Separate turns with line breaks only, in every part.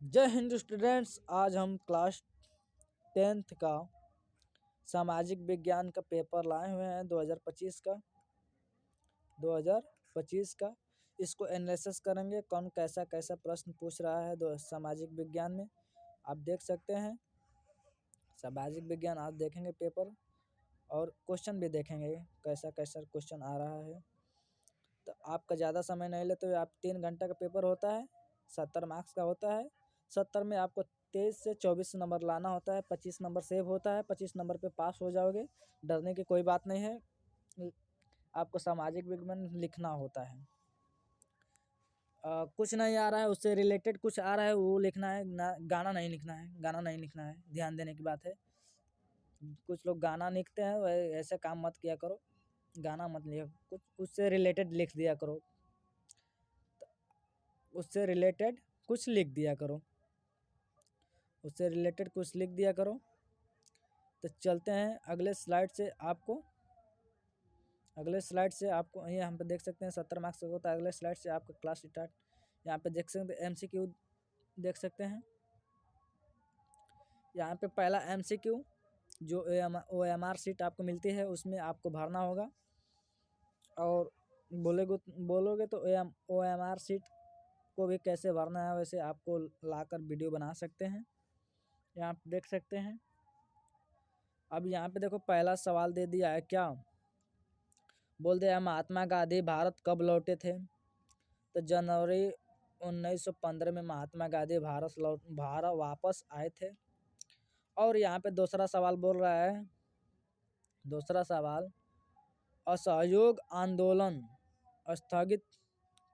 जय हिंद स्टूडेंट्स। आज हम क्लास 10th का सामाजिक विज्ञान का पेपर लाए हुए हैं 2025 का। इसको एनालिसिस करेंगे कौन कैसा कैसा प्रश्न पूछ रहा है सामाजिक विज्ञान में। आप देख सकते हैं सामाजिक विज्ञान आज देखेंगे पेपर और क्वेश्चन भी देखेंगे कैसा कैसा क्वेश्चन आ रहा है। तो आपका ज़्यादा समय नहीं लेते हुए आप 3 घंटा का पेपर होता है, 70 मार्क्स का होता है। 70 में आपको 23 से 24 नंबर लाना होता है, 25 नंबर सेव होता है, 25 नंबर पे पास हो जाओगे। डरने की कोई बात नहीं है। आपको सामाजिक विज्ञान लिखना होता है। कुछ नहीं आ रहा है उससे रिलेटेड कुछ आ रहा है वो लिखना है ना, गाना नहीं लिखना है। गाना नहीं लिखना है, ध्यान देने की बात है। कुछ लोग गाना लिखते हैं, ऐसे काम मत किया करो। गाना मत लिखो, कुछ उससे रिलेटेड लिख दिया करो, उससे रिलेटेड कुछ लिख दिया करो, उससे रिलेटेड कुछ लिख दिया करो। तो चलते हैं अगले स्लाइड से। आपको यहाँ पे देख सकते हैं 70 मार्क्स का होता है। अगले स्लाइड से आपका क्लास स्टार्ट। यहाँ पे देख सकते हैं MCQ देख सकते हैं। यहाँ पे पहला MCQ जो OMR सीट आपको मिलती है उसमें आपको भरना होगा। और बोलोगे तो OMR सीट को भी कैसे भरना है वैसे आपको लाकर वीडियो बना सकते हैं। यहाँ पे देख सकते हैं। अब यहाँ पे देखो पहला सवाल दे दिया है क्या, बोल दिया महात्मा गांधी भारत कब लौटे थे। तो जनवरी 1915 में महात्मा गांधी भारत वापस आए थे। और यहाँ पे दूसरा सवाल बोल रहा है, दूसरा सवाल, असहयोग आंदोलन स्थगित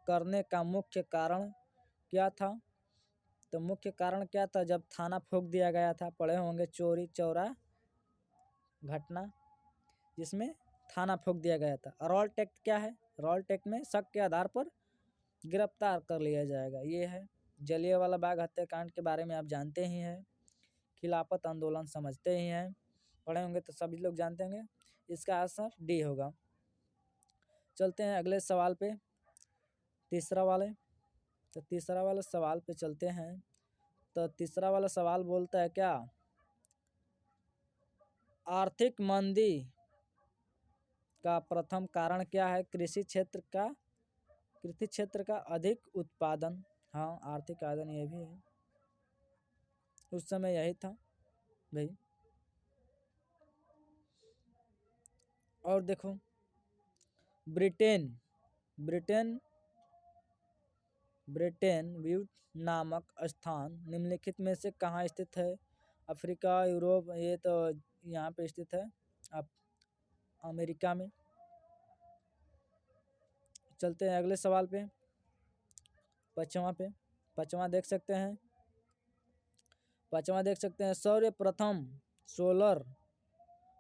करने का मुख्य कारण क्या था। तो मुख्य कारण क्या था, जब थाना फूंक दिया गया था। पढ़े होंगे चोरी चौरा घटना जिसमें थाना फूंक दिया गया था। रॉल टेक्ट क्या है, रॉल टेक्ट में शक के आधार पर गिरफ्तार कर लिया जाएगा। ये है जलियांवाला बाग हत्याकांड के बारे में आप जानते ही हैं। खिलाफत आंदोलन समझते ही हैं, पढ़े होंगे तो सभी लोग जानते होंगे। इसका आंसर डी होगा। चलते हैं अगले सवाल पे, तीसरा वाले। तो तीसरा वाला सवाल पे चलते हैं। तो तीसरा वाला सवाल बोलता है क्या, आर्थिक मंदी का प्रथम कारण क्या है। कृषि क्षेत्र का अधिक उत्पादन। हाँ, आर्थिक आदन ये भी है, उस समय यही था भाई। और देखो ब्रिटेन व्यूट नामक स्थान निम्नलिखित में से कहाँ स्थित है। अफ्रीका, यूरोप, ये तो यहाँ पे स्थित है अब अमेरिका में। चलते हैं अगले सवाल पे, पाँचवा देख सकते हैं। सर्वप्रथम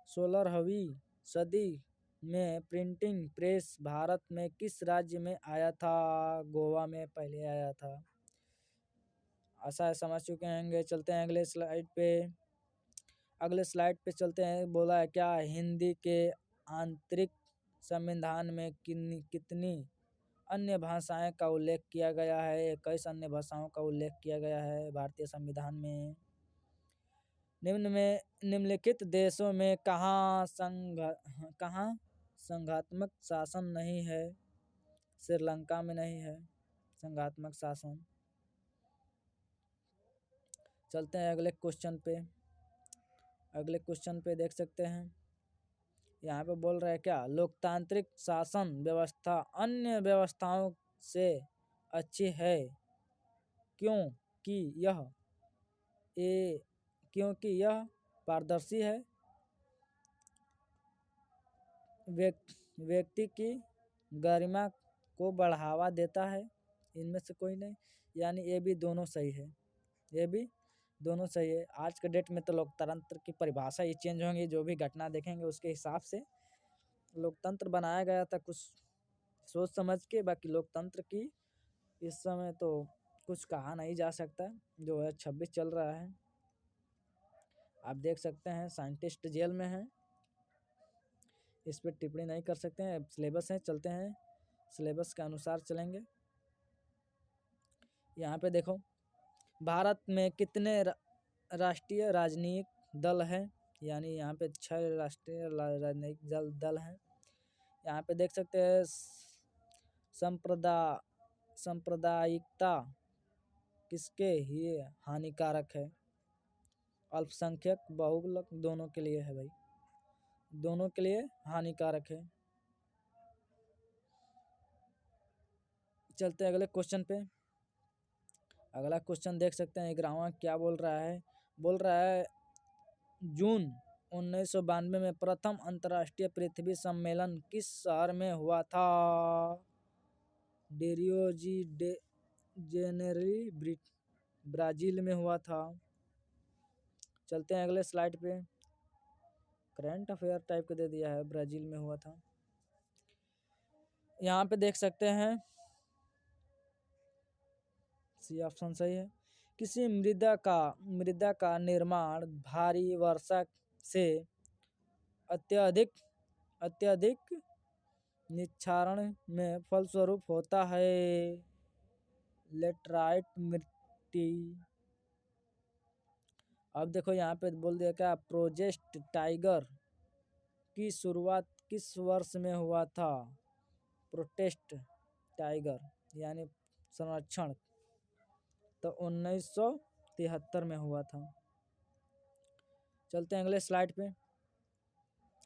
सोलहवीं सदी में प्रिंटिंग प्रेस भारत में किस राज्य में आया था। गोवा में पहले आया था, ऐसा समझ चुके होंगे। चलते हैं अगले स्लाइड पे चलते हैं। बोला है क्या, हिंदी के आंतरिक संविधान में कितनी अन्य भाषाएं का उल्लेख किया गया है। 21 अन्य भाषाओं का उल्लेख किया गया है भारतीय संविधान में। निम्नलिखित देशों में कहाँ संघात्मक शासन नहीं है। श्रीलंका में नहीं है संघात्मक शासन। चलते हैं अगले क्वेश्चन पे देख सकते हैं। यहाँ पे बोल रहा है क्या, लोकतांत्रिक शासन व्यवस्था अन्य व्यवस्थाओं से अच्छी है क्योंकि यह पारदर्शी है, व्यक्ति की गरिमा को बढ़ावा देता है। इनमें से कोई नहीं, यानी ये भी दोनों सही है, ये भी दोनों सही है। आज के डेट में तो लोकतंत्र की परिभाषा ही चेंज होंगी, जो भी घटना देखेंगे उसके हिसाब से लोकतंत्र बनाया गया था कुछ सोच समझ के। बाकी लोकतंत्र की इस समय तो कुछ कहा नहीं जा सकता। 2026 चल रहा है, आप देख सकते हैं साइंटिस्ट जेल में हैं, इस पर टिप्पणी नहीं कर सकते हैं। सिलेबस है, चलते हैं सिलेबस के अनुसार चलेंगे। यहाँ पे देखो भारत में कितने राष्ट्रीय राजनीतिक दल हैं? यानी यहाँ पे 6 राष्ट्रीय राजनीतिक दल हैं। यहाँ पे देख सकते हैं सांप्रदायिकता किसके लिए हानिकारक है? अल्पसंख्यक बहुलक दोनों के लिए है भाई, दोनों के लिए हानिकारक है। चलते हैं अगले क्वेश्चन पे। अगला क्वेश्चन देख सकते हैं 11वां क्या बोल रहा है। बोल रहा है जून 1992 में प्रथम अंतर्राष्ट्रीय पृथ्वी सम्मेलन किस शहर में हुआ था? रियो डी जेनेरो ब्राज़ील में हुआ था। चलते हैं अगले स्लाइड पे। करंट अफेयर टाइप का दे दिया है, ब्राज़ील में हुआ था। यहाँ पे देख सकते हैं सी ऑप्शन सही है। किसी मृदा का निर्माण भारी वर्षा से अत्यधिक निक्षारण में फलस्वरूप होता है। लेटराइट मिट्टी। अब देखो यहाँ पे बोल दिया क्या, प्रोजेक्ट टाइगर की शुरुआत किस वर्ष में हुआ था? प्रोटेस्ट टाइगर यानी संरक्षण तो 1973 में हुआ था। चलते हैं अगले स्लाइड पे।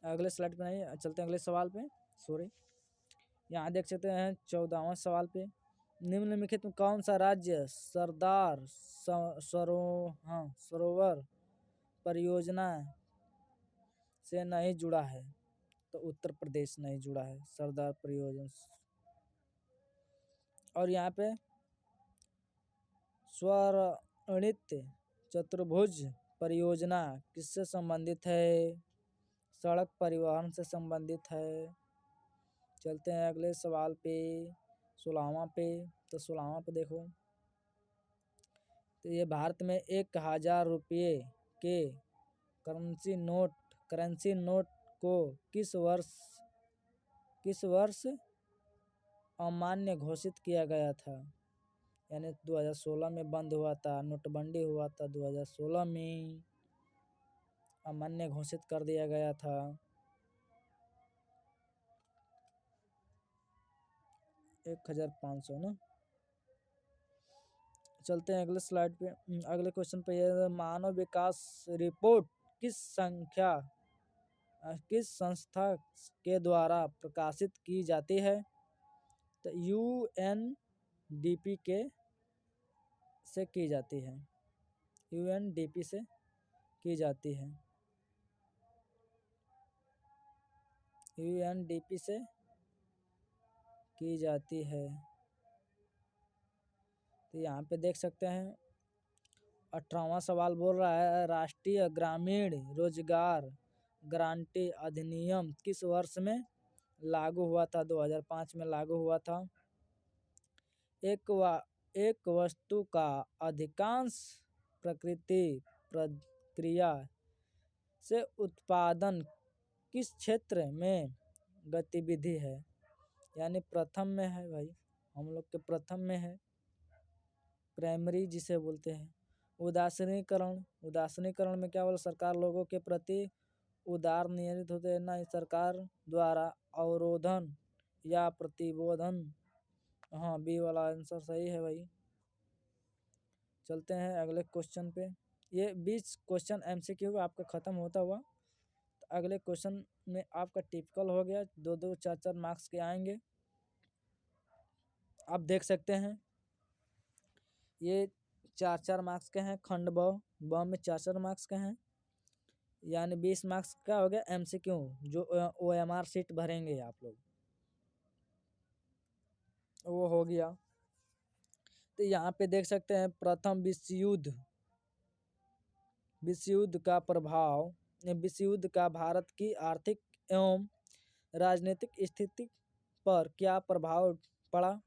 नहीं, चलते हैं अगले सवाल पे। सॉरी, यहाँ देख सकते हैं 14वां सवाल पे। निम्नलिखित में कौन सा राज्य सरदार सरोवर परियोजना से नहीं जुड़ा है? तो उत्तर प्रदेश नहीं जुड़ा है सरदार परियोजना। और यहाँ पे स्वर्णित चतुर्भुज परियोजना किससे संबंधित है? सड़क परिवहन से संबंधित है। चलते हैं अगले सवाल पे 16वां पे। तो 16वां पे देखो, तो ये भारत में 1000 रुपये के करेंसी नोट को किस वर्ष अमान्य घोषित किया गया था? यानी 2016 में बंद हुआ था, नोटबंदी हुआ था 2016 में, अमान्य घोषित कर दिया गया था। $1500 ना। चलते हैं अगले स्लाइड पे, अगले क्वेश्चन पे। ये मानव विकास रिपोर्ट किस संस्था के द्वारा प्रकाशित की जाती है? तो यूएनडीपी से की जाती है। यूएनडीपी से की जाती है। यूएनडीपी से की जाती है। तो यहाँ पे देख सकते हैं 18वां सवाल बोल रहा है राष्ट्रीय ग्रामीण रोजगार गारंटी अधिनियम किस वर्ष में लागू हुआ था? 2005 में लागू हुआ था। एक वस्तु का अधिकांश प्रक्रिया से उत्पादन किस क्षेत्र में गतिविधि है? यानी प्रथम में है भाई, हम लोग के प्रथम में है, प्राइमरी जिसे बोलते हैं। उदासीनीकरण में क्या बोला? सरकार लोगों के प्रति उदार नियत होते हैं, ना सरकार द्वारा अवरोधन या प्रतिबोधन। हाँ, बी वाला आंसर सही है भाई। चलते हैं अगले क्वेश्चन पे। ये 20 क्वेश्चन एमसीक्यू आपका ख़त्म होता हुआ। तो अगले क्वेश्चन में आपका टिपिकल हो गया, 2-2, 4-4 मार्क्स के आएंगे। आप देख सकते हैं ये 4-4 मार्क्स के हैं। खंड ब में 4-4 मार्क्स के हैं, यानी 20 मार्क्स का हो गया एमसीक्यू, जो ओएमआर सीट भरेंगे आप लोग, वो हो गया। तो यहाँ पे देख सकते हैं प्रथम विश्व युद्ध का भारत की आर्थिक एवं राजनीतिक स्थिति पर क्या प्रभाव पड़ा?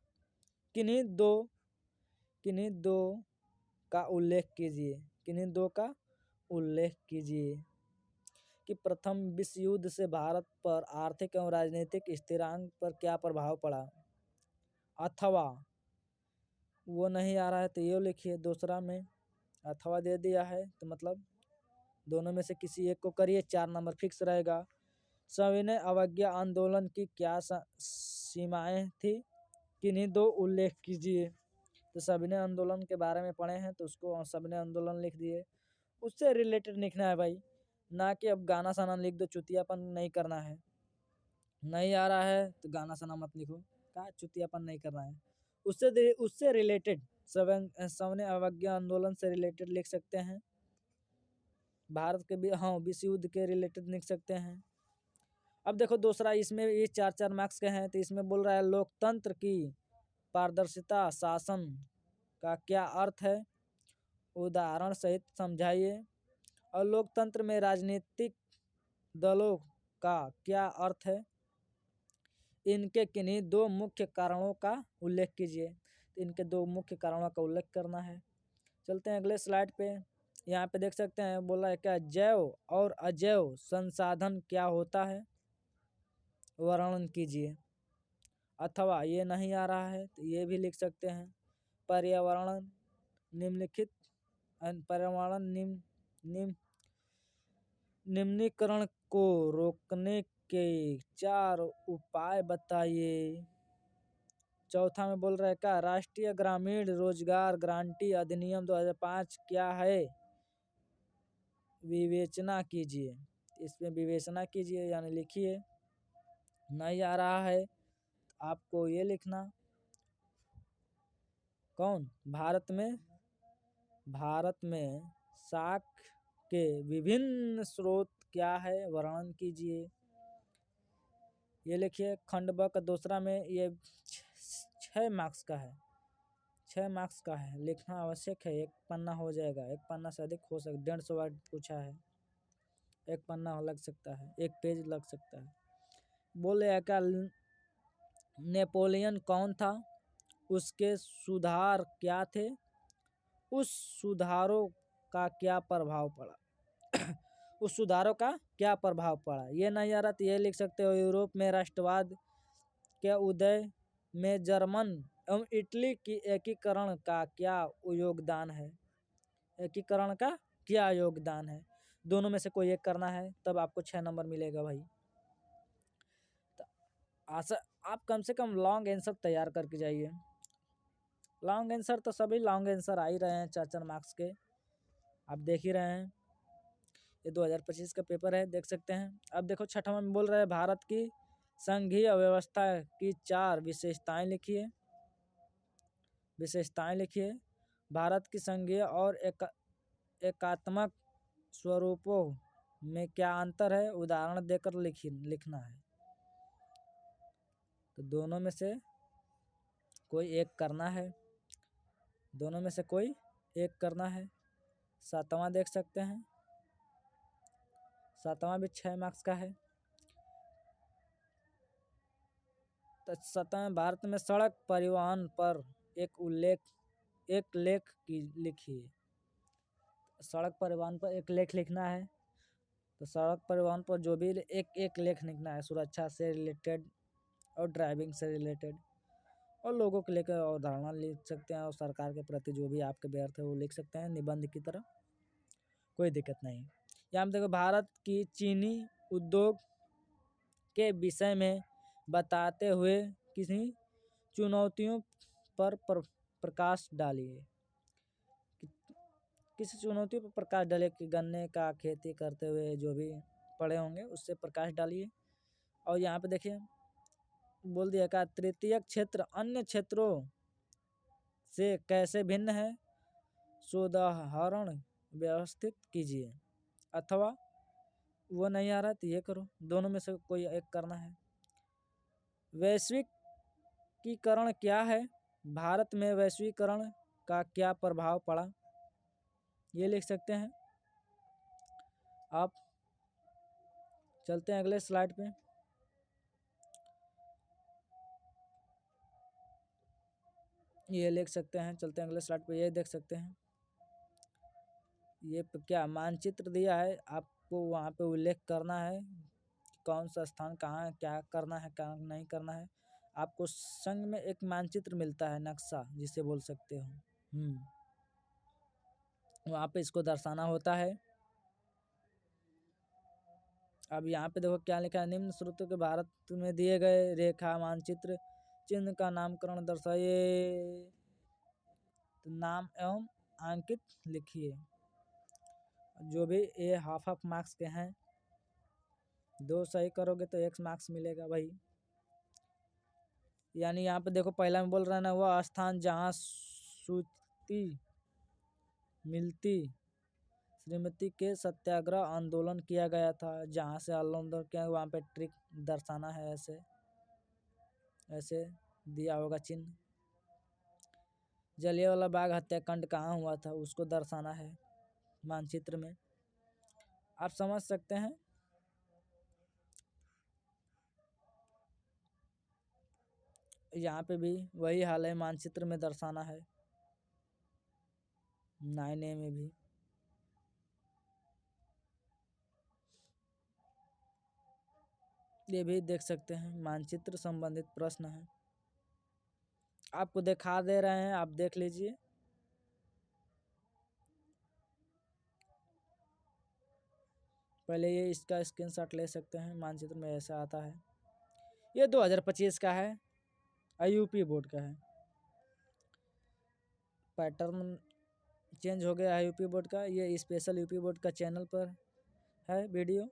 किन्हीं दो का उल्लेख कीजिए कि प्रथम विश्व युद्ध से भारत पर आर्थिक एवं राजनीतिक स्थिरांक पर क्या प्रभाव पड़ा, अथवा वो नहीं आ रहा है तो ये लिखिए दूसरा में, अथवा दे दिया है तो मतलब दोनों में से किसी एक को करिए, 4 नंबर फिक्स रहेगा। सविनय अवज्ञा आंदोलन की क्या सीमाएं थी, किन्हीं दो उल्लेख कीजिए। तो सविनय आंदोलन के बारे में पढ़े हैं तो उसको सविनय आंदोलन लिख दिए, उससे रिलेटेड लिखना है भाई, ना कि अब गाना साना लिख दो, चुतियापन नहीं करना है। नहीं आ रहा है तो गाना साना मत लिखो, क्या चुतियापन नहीं करना है। उससे रिलेटेड सविनय अवज्ञा आंदोलन से रिलेटेड लिख सकते हैं, भारत के भी हाँ विश्व युद्ध के रिलेटेड लिख सकते हैं। अब देखो दूसरा, इसमें ये 4-4 मार्क्स के हैं तो इसमें बोल रहा है लोकतंत्र की पारदर्शिता शासन का क्या अर्थ है, उदाहरण सहित समझाइए। और लोकतंत्र में राजनीतिक दलों का क्या अर्थ है, इनके किन्हीं दो मुख्य कारणों का उल्लेख कीजिए। तो इनके दो मुख्य कारणों का उल्लेख करना है। चलते हैं अगले स्लाइड पे। यहाँ पे देख सकते हैं बोला है क्या, जैव और अजैव संसाधन क्या होता है, वर्णन कीजिए। अथवा ये नहीं आ रहा है तो ये भी लिख सकते हैं, पर्यावरण निम्नलिखित पर्यावरण निम्नीकरण को रोकने के 4 उपाय बताइए। चौथा में बोल रहा है क्या, राष्ट्रीय ग्रामीण रोजगार गारंटी अधिनियम 2005 क्या है, विवेचना कीजिए। इसमें विवेचना कीजिए यानी लिखिए। नहीं आ रहा है आपको ये लिखना, कौन, भारत में साख के विभिन्न स्रोत क्या है, वर्णन कीजिए। ये लिखिए। खंड ब का दूसरा में ये 6 मार्क्स का है, 6 मार्क्स का है, लिखना आवश्यक है। एक पन्ना हो जाएगा, एक पन्ना से अधिक हो सकता, 150 वर्ड पूछा है, एक पन्ना लग सकता है, एक पेज लग सकता है। बोले क्या, नेपोलियन कौन था, उसके सुधार क्या थे, उस सुधारों का क्या प्रभाव पड़ा उस सुधारों का क्या प्रभाव पड़ा। ये नहीं आ रहा तो ये लिख सकते हो, यूरोप में राष्ट्रवाद के उदय में जर्मन एवं इटली की एकीकरण का क्या योगदान है, एकीकरण का क्या योगदान है। दोनों में से कोई एक करना है, तब आपको 6 नंबर मिलेगा भाई। तो आप कम से कम लॉन्ग आंसर तैयार करके जाइए। लॉन्ग आंसर तो सभी लॉन्ग आंसर आ ही रहे हैं 4-4 मार्क्स के, आप देख ही रहे हैं। ये 2025 का पेपर है, देख सकते हैं। अब देखो छठा में बोल रहे हैं, भारत की संघीय व्यवस्था की 4 विशेषताएं लिखिए। विशेषताएं लिखिए। भारत की संघीय और एकात्मक स्वरूपों में क्या अंतर है, उदाहरण देकर लिखना है। तो दोनों में से कोई एक करना है, दोनों में से कोई एक करना है। 7वां देख सकते हैं, 7वां भी 6 मार्क्स का है। तो 7वां, भारत में सड़क परिवहन पर एक लेख की लिखिए। सड़क परिवहन पर एक लेख लिखना है। तो सड़क परिवहन पर जो भी एक लेख लिखना है, सुरक्षा से रिलेटेड और ड्राइविंग से रिलेटेड, और लोगों को लेकर अवधारणा लिख सकते हैं, और सरकार के प्रति जो भी आपके व्यर्थ है वो लिख सकते हैं निबंध की तरह, कोई दिक्कत नहीं। यहाँ देखो, भारत की चीनी उद्योग के विषय में बताते हुए किसी चुनौतियों पर प्रकाश डालिए। किसी चुनौतियों पर प्रकाश डालिए कि गन्ने का खेती करते हुए जो भी पढ़े होंगे उससे प्रकाश डालिए। और यहाँ पे देखिए बोल दिया का, तृतीयक क्षेत्र अन्य क्षेत्रों से कैसे भिन्न है, सोदाहरण व्यवस्थित कीजिए। अथवा वो नहीं आ रहा तो ये करो, दोनों में से कोई एक करना है। वैश्विकीकरण क्या है, भारत में वैश्वीकरण का क्या प्रभाव पड़ा, ये लिख सकते हैं आप। चलते हैं अगले स्लाइड पे। ये लिख सकते हैं, चलते हैं अगले स्लाइड पे। ये देख सकते हैं, ये क्या मानचित्र दिया है, आपको वहाँ पे उल्लेख करना है कौन सा स्थान कहाँ है, क्या करना है क्या नहीं करना है। आपको संग में एक मानचित्र मिलता है, नक्शा जिसे बोल सकते हो। वहाँ पे इसको दर्शाना होता है। अब यहाँ पे देखो क्या लिखा है, निम्न स्रोतों के भारत में दिए गए रेखा मानचित्र चिन्ह का नामकरण दर्शाइए, तो नाम एवं अंकित लिखिए। जो भी ये हाफ मार्क्स के हैं, 2 सही करोगे तो 1 मार्क्स मिलेगा भाई। यानी यहाँ पे देखो पहला में बोल रहा है ना, वह स्थान जहाँ सूची मिलती श्रीमती के सत्याग्रह आंदोलन किया गया था, जहाँ से आंदोलन किया वहाँ पे ट्रिक दर्शाना है, ऐसे ऐसे दिया होगा चिन्ह। जलियांवाला बाग हत्याकांड कहाँ हुआ था उसको दर्शाना है मानचित्र में, आप समझ सकते हैं। यहाँ पे भी वही हाल है, मानचित्र में दर्शाना है, 9A में भी। ये भी देख सकते हैं, मानचित्र संबंधित प्रश्न है, आपको दिखा दे रहे हैं, आप देख लीजिए। पहले ये इसका स्क्रीनशॉट ले सकते हैं, मानचित्र में ऐसा आता है। ये 2025 का है, यूपी बोर्ड का है। पैटर्न चेंज हो गया है यूपी बोर्ड का। ये स्पेशल यूपी बोर्ड का चैनल पर है वीडियो,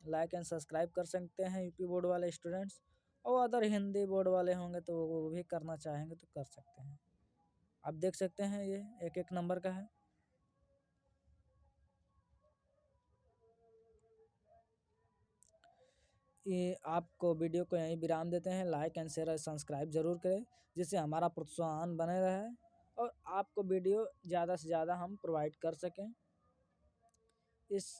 लाइक एंड सब्सक्राइब कर सकते हैं यूपी बोर्ड वाले स्टूडेंट्स। और अदर हिंदी बोर्ड वाले होंगे तो वो भी करना चाहेंगे तो कर सकते हैं। आप देख सकते हैं ये 1-1 नंबर का है। ये आपको वीडियो को यहीं विराम देते हैं। लाइक एंड शेयर और सब्सक्राइब जरूर करें, जिससे हमारा प्रोत्साहन बने रहे और आपको वीडियो ज़्यादा से ज़्यादा हम प्रोवाइड कर सकें। इस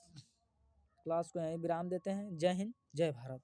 क्लास को यहीं विराम देते हैं। जय हिंद, जय भारत।